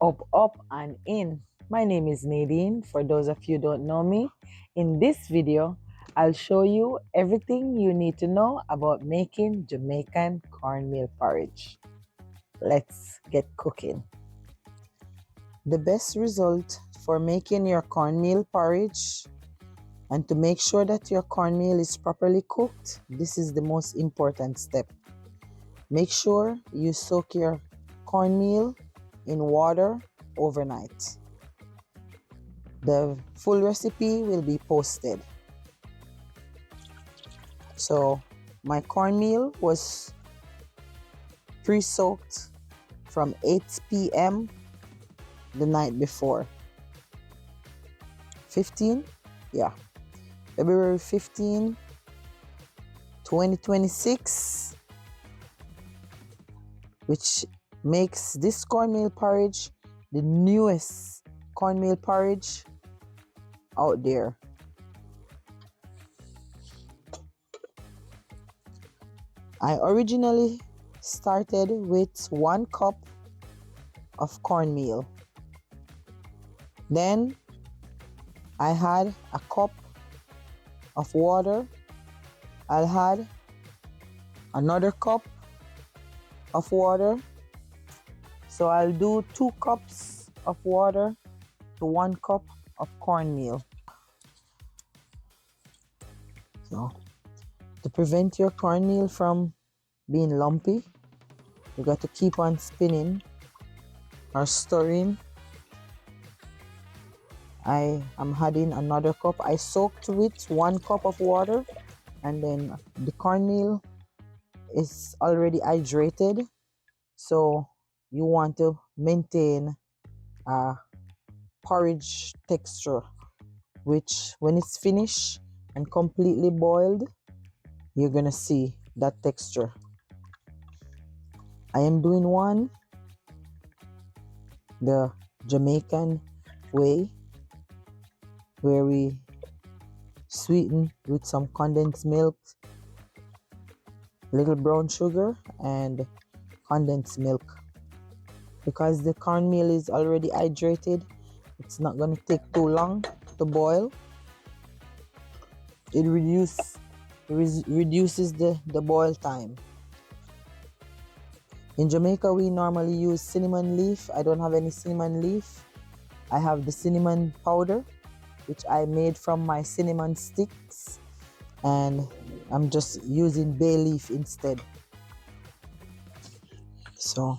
Up and in. My name is Nadine. For those of you who don't know me, in this video, I'll show you everything you need to know about making Jamaican cornmeal porridge. Let's get cooking. The best result for making your cornmeal porridge and to make sure that your cornmeal is properly cooked, this is the most important step. Make sure you soak your cornmeal in water overnight. The full recipe will be posted. So my cornmeal was pre-soaked from 8 p.m. the night before. 15? Yeah. February 15, 2026, which makes this cornmeal porridge the newest cornmeal porridge out there. I originally started with 1 cup of cornmeal. Then I had a cup of water. I'll add another cup of water. So I'll do 2 cups of water to 1 cup of cornmeal. So to prevent your cornmeal from being lumpy, you got to keep on spinning or stirring. I am adding another cup. I soaked with 1 cup of water, and then the cornmeal is already hydrated, so you want to maintain a porridge texture, which when it's finished and completely boiled, you're gonna see that texture. I am doing one the Jamaican way, where we sweeten with some condensed milk, little brown sugar, and condensed milk. Because the cornmeal is already hydrated, it's not going to take too long to boil. It reduces the boil time. In Jamaica, we normally use cinnamon leaf. I don't have any cinnamon leaf. I have the cinnamon powder, which I made from my cinnamon sticks, and I'm just using bay leaf instead. So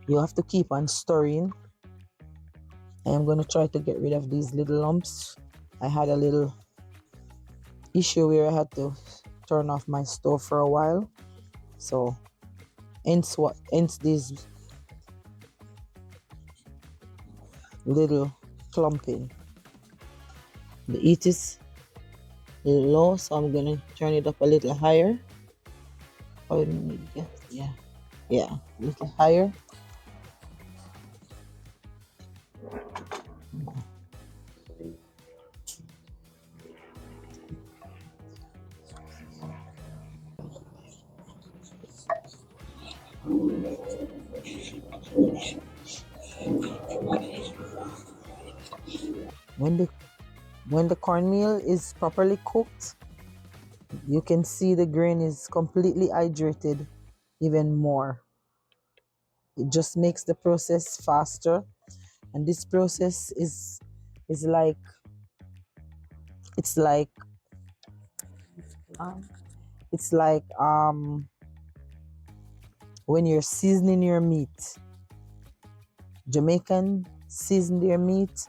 you have to keep on stirring. I am going to try to get rid of these little lumps. I had a little issue where I had to turn off my stove for a while, so hence these little clumping. The heat is low, so I'm gonna turn it up a little higher. Oh, yeah, a little higher. When the cornmeal is properly cooked, you can see the grain is completely hydrated even more. It just makes the process faster, and this process is like it's like when you're seasoning your meat. Jamaican season their meat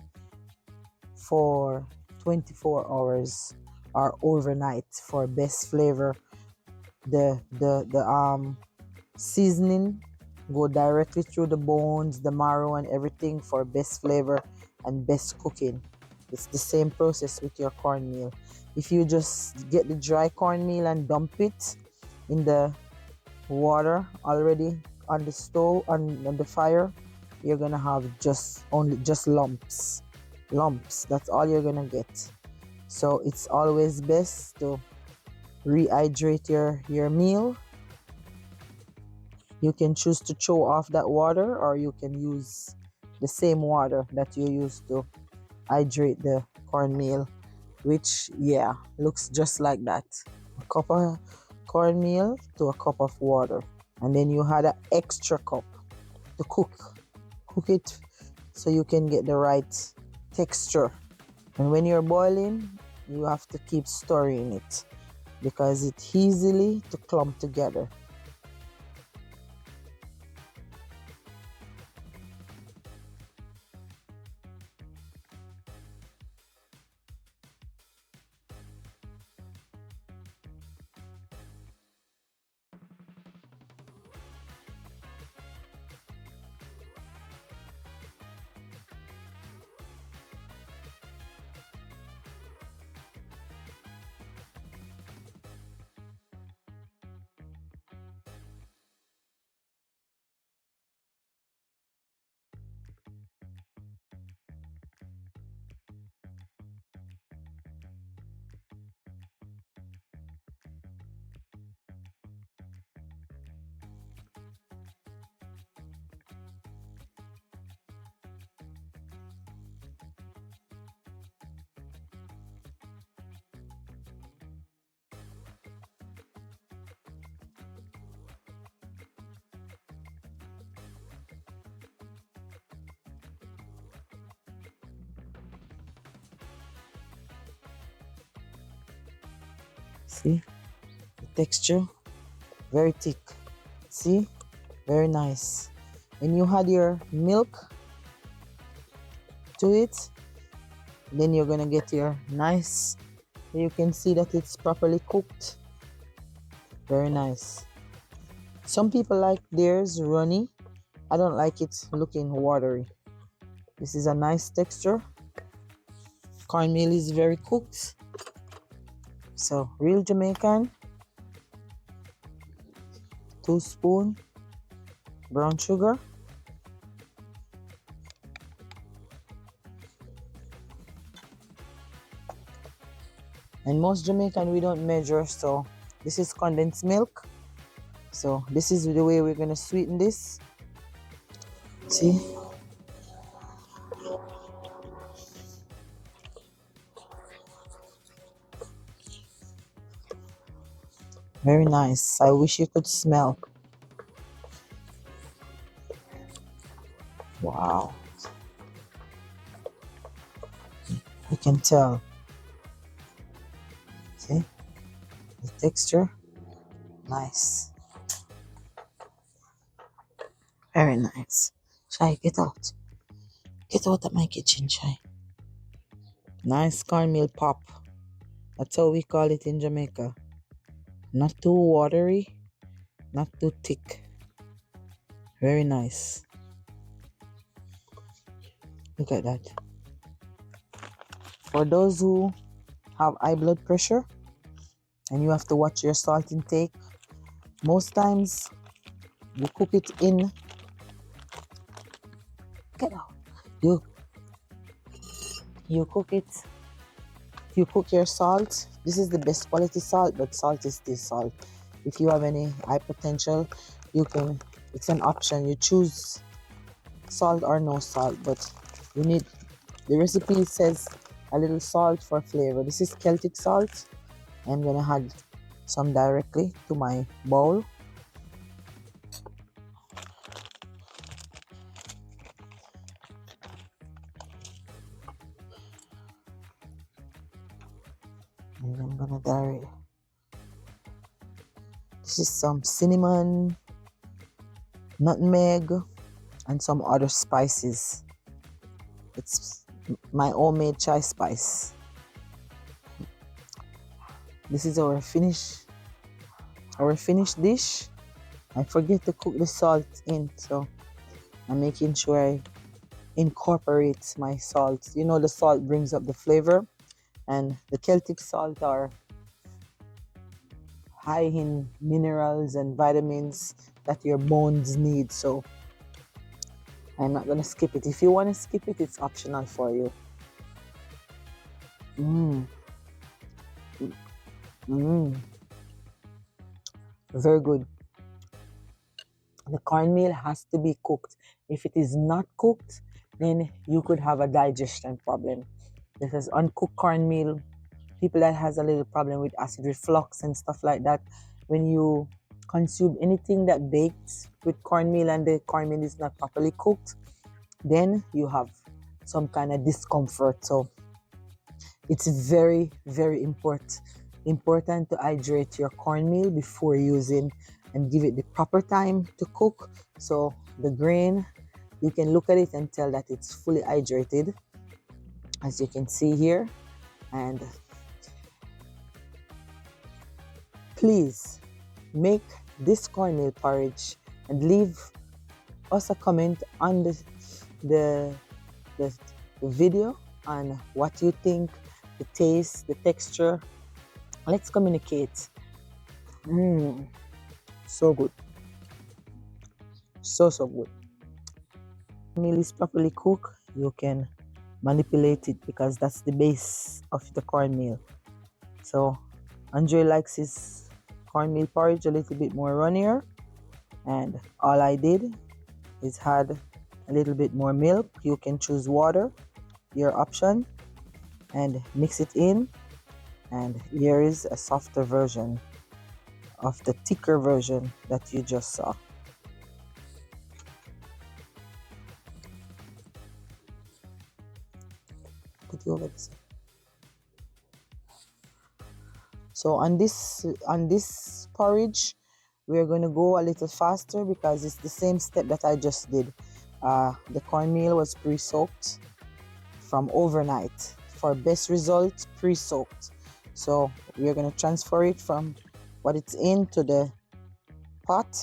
for 24 hours or overnight for best flavor. The seasoning go directly through the bones, the marrow, and everything for best flavor and best cooking. It's the same process with your cornmeal. If you just get the dry cornmeal and dump it in the water already on the stove, on the fire, you're gonna have just lumps. That's all you're gonna get. So it's always best to rehydrate your meal You can choose to throw off that water, or you can use the same water that you used to hydrate the cornmeal, which, yeah, looks just like that. A cup of cornmeal to a cup of water. And then you had an extra cup to cook it so you can get the right texture. And when you're boiling, you have to keep stirring it because it's easily to clump together. See the texture? Very thick. See? Very nice. When you add your milk to it, then you're gonna get your nice, you can see that it's properly cooked. Very nice. Some people like theirs runny. I don't like it looking watery. This is a nice texture. Cornmeal is very cooked. So real Jamaican. 2 spoons brown sugar. And most Jamaican we don't measure, so this is condensed milk. So this is the way we're gonna sweeten this. See? Very nice. I wish you could smell. Wow. You can tell. See? The texture. Nice. Very nice. Shy, get out. Get out of my kitchen, Shy. Nice cornmeal pop. That's how we call it in Jamaica. Not too watery, not too thick. Very nice. Look at that. For those who have high blood pressure and you have to watch your salt intake, most times you cook it in. Get out. You cook it. You cook your salt. This is the best quality salt, but salt is still salt. If you have any hypertension, you can. It's an option. You choose salt or no salt, but you need. The recipe says a little salt for flavor. This is Celtic salt. I'm gonna add some directly to my bowl. And I'm gonna direct. This is some cinnamon, nutmeg, and some other spices. It's my homemade chai spice. This is our finished dish. I forget to cook the salt in, so I'm making sure I incorporate my salt. You know, the salt brings up the flavor, and the Celtic salt are high in minerals and vitamins that your bones need. So I'm not gonna skip it. If you want to skip it, it's optional for you. Very good. The cornmeal has to be cooked. If it is not cooked, then you could have a digestion problem. Because uncooked cornmeal, people that has a little problem with acid reflux and stuff like that, when you consume anything that bakes with cornmeal and the cornmeal is not properly cooked, then you have some kind of discomfort. So it's very, very important to hydrate your cornmeal before using and give it the proper time to cook. So the grain, you can look at it and tell that it's fully hydrated, as you can see here. And please make this cornmeal porridge and leave us a comment on the, the video on what you think, the taste, the texture. Let's communicate. So good. So good. Meal is properly cooked, you can manipulate it because that's the base of the cornmeal. So Andre likes his cornmeal porridge a little bit more runnier, and all I did is add a little bit more milk. You can choose water, your option, and mix it in. And here is a softer version of the thicker version that you just saw. Put it over this. So on this porridge, we're going to go a little faster because it's the same step that I just did. The cornmeal was pre-soaked from overnight. For best results, pre-soaked. So we're going to transfer it from what it's in to the pot.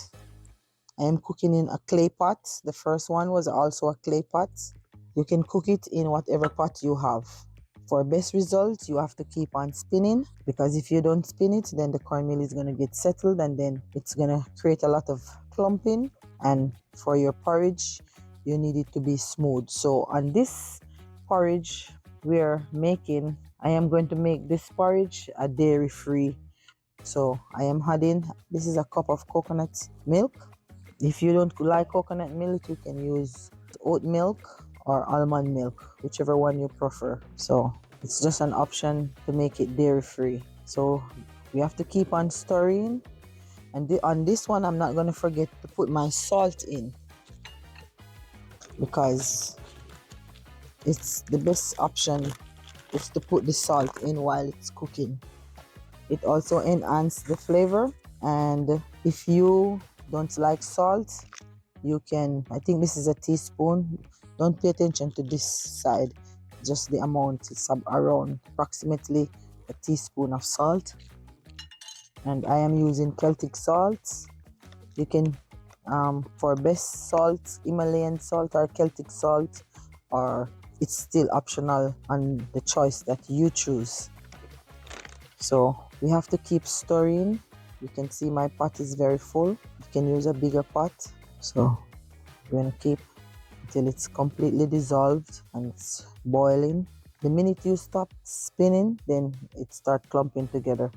I am cooking in a clay pot. The first one was also a clay pot. You can cook it in whatever pot you have. For best results, you have to keep on spinning, because if you don't spin it, then the cornmeal is going to get settled and then it's going to create a lot of clumping. And for your porridge, you need it to be smooth. So on this porridge we're making, I am going to make this porridge a dairy free. So I am adding, this is a cup of coconut milk. If you don't like coconut milk, you can use oat milk or almond milk, whichever one you prefer. So it's just an option to make it dairy free. So we have to keep on stirring. And on this one, I'm not going to forget to put my salt in, because it's the best option is to put the salt in while it's cooking. It also enhances the flavor. And if you don't like salt, you can, I think this is a teaspoon. Don't pay attention to this side, just the amount. It's around approximately a teaspoon of salt. And I am using Celtic salt. You can, for best salt, Himalayan salt or Celtic salt, or it's still optional on the choice that you choose. So we have to keep stirring. You can see my pot is very full. You can use a bigger pot. So we're going to keep until it's completely dissolved and it's boiling. The minute you stop spinning, then it starts clumping together.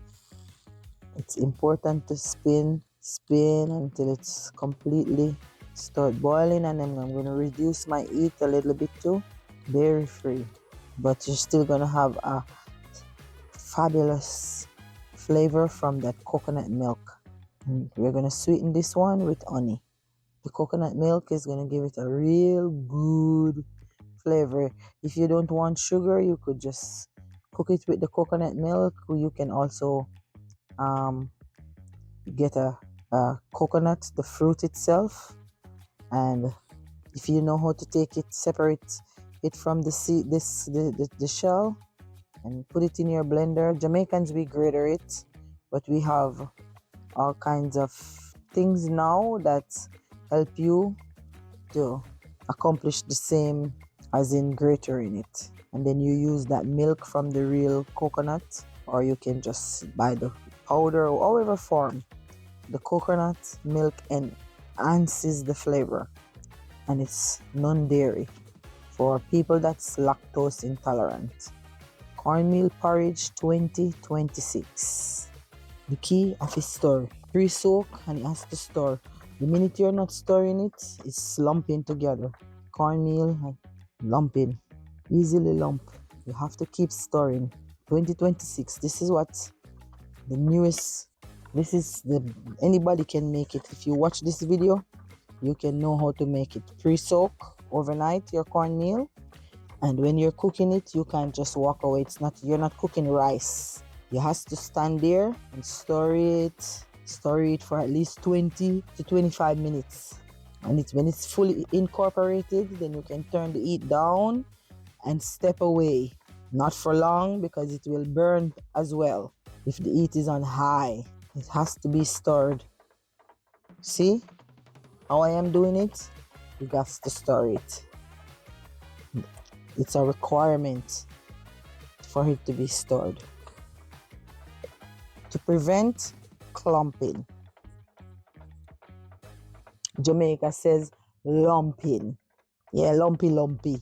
It's important to spin until it's completely start boiling, and then I'm going to reduce my heat a little bit too. Dairy free, but you're still going to have a fabulous flavor from that coconut milk. And we're going to sweeten this one with honey. The coconut milk is going to give it a real good flavor. If you don't want sugar, you could just cook it with the coconut milk. You can also get a coconut, the fruit itself, and if you know how to take it, separate it from the seed, the shell, and put it in your blender. Jamaicans, we grater it, but we have all kinds of things now that help you to accomplish the same as in gratering it. And then you use that milk from the real coconut, or you can just buy the powder or however form. The coconut milk enhances the flavor, and it's non-dairy for people that's lactose intolerant. Cornmeal porridge 2026. The key of his store. Pre-soak, and it has to store The minute you're not stirring it, it's lumping together. Cornmeal lumping, easily lump. You have to keep stirring. 2026, this is what the newest, this is the, anybody can make it. If you watch this video, you can know how to make it. Pre-soak overnight your cornmeal, and when you're cooking it, you can't just walk away. It's not, you're not cooking rice. You have to stand there and stir it for at least 20 to 25 minutes. And when it's fully incorporated, then you can turn the heat down and step away. Not for long, because it will burn as well if the heat is on high. It has to be stirred. See how I am doing it? You got to stir it. It's a requirement for it to be stirred to prevent clumping. Jamaica says lumping. Yeah, lumpy, lumpy.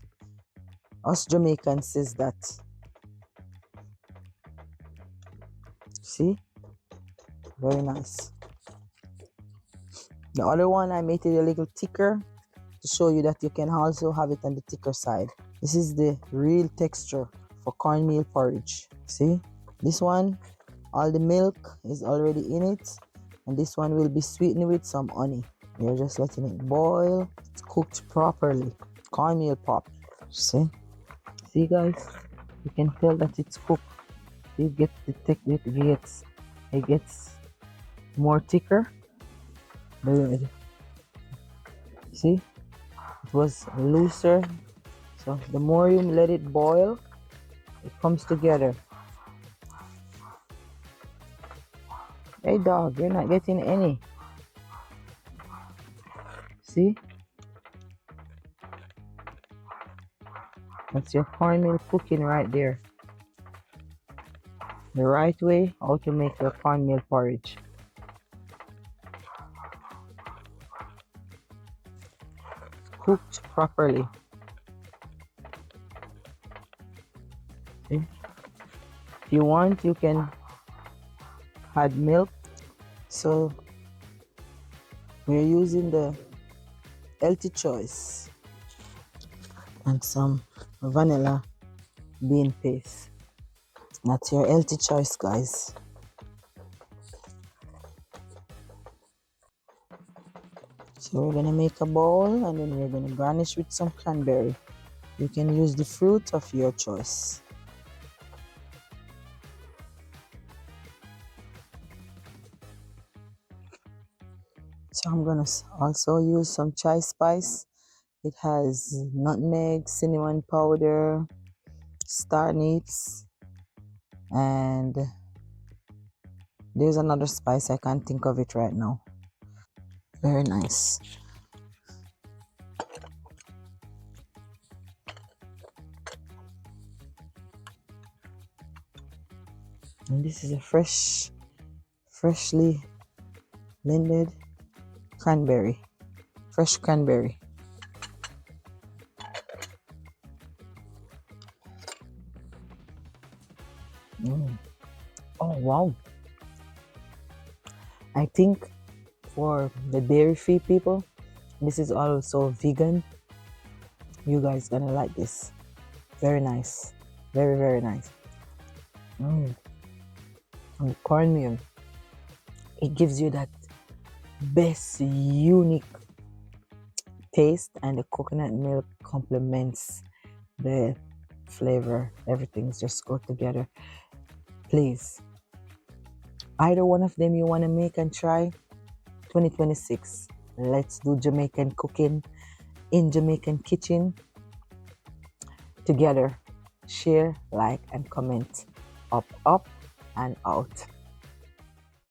Us Jamaicans says that. See? Very nice. The other one, I made it a little thicker to show you that you can also have it on the thicker side. This is the real texture for cornmeal porridge. See? This one, all the milk is already in it, and this one will be sweetened with some honey. You're just letting it boil. It's cooked properly. Cornmeal pop. See? See, guys? You can tell that it's cooked. It gets more thicker. See? It was looser. So the more you let it boil, it comes together. Hey dog, you're not getting any. See? That's your cornmeal cooking right there. The right way how to make your cornmeal porridge. Cooked properly. See? If you want, you can add milk. So we're using the healthy choice and some vanilla bean paste. That's your healthy choice, guys. So we're gonna make a bowl, and then we're gonna garnish with some cranberry. You can use the fruit of your choice. So I'm gonna also use some chai spice. It has nutmeg, cinnamon powder, star anise, and there's another spice, I can't think of it right now. Very nice. And this is a freshly blended cranberry, fresh cranberry. Oh wow! I think for the dairy-free people, this is also vegan. You guys gonna like this. Very nice, very very nice. And the cornmeal, it gives you that best unique taste, and the coconut milk complements the flavor. Everything's just go together. Please, either one of them you want to make and try. 2026, let's do Jamaican cooking in Jamaican kitchen together. Share, like, and comment. Up, up, and out.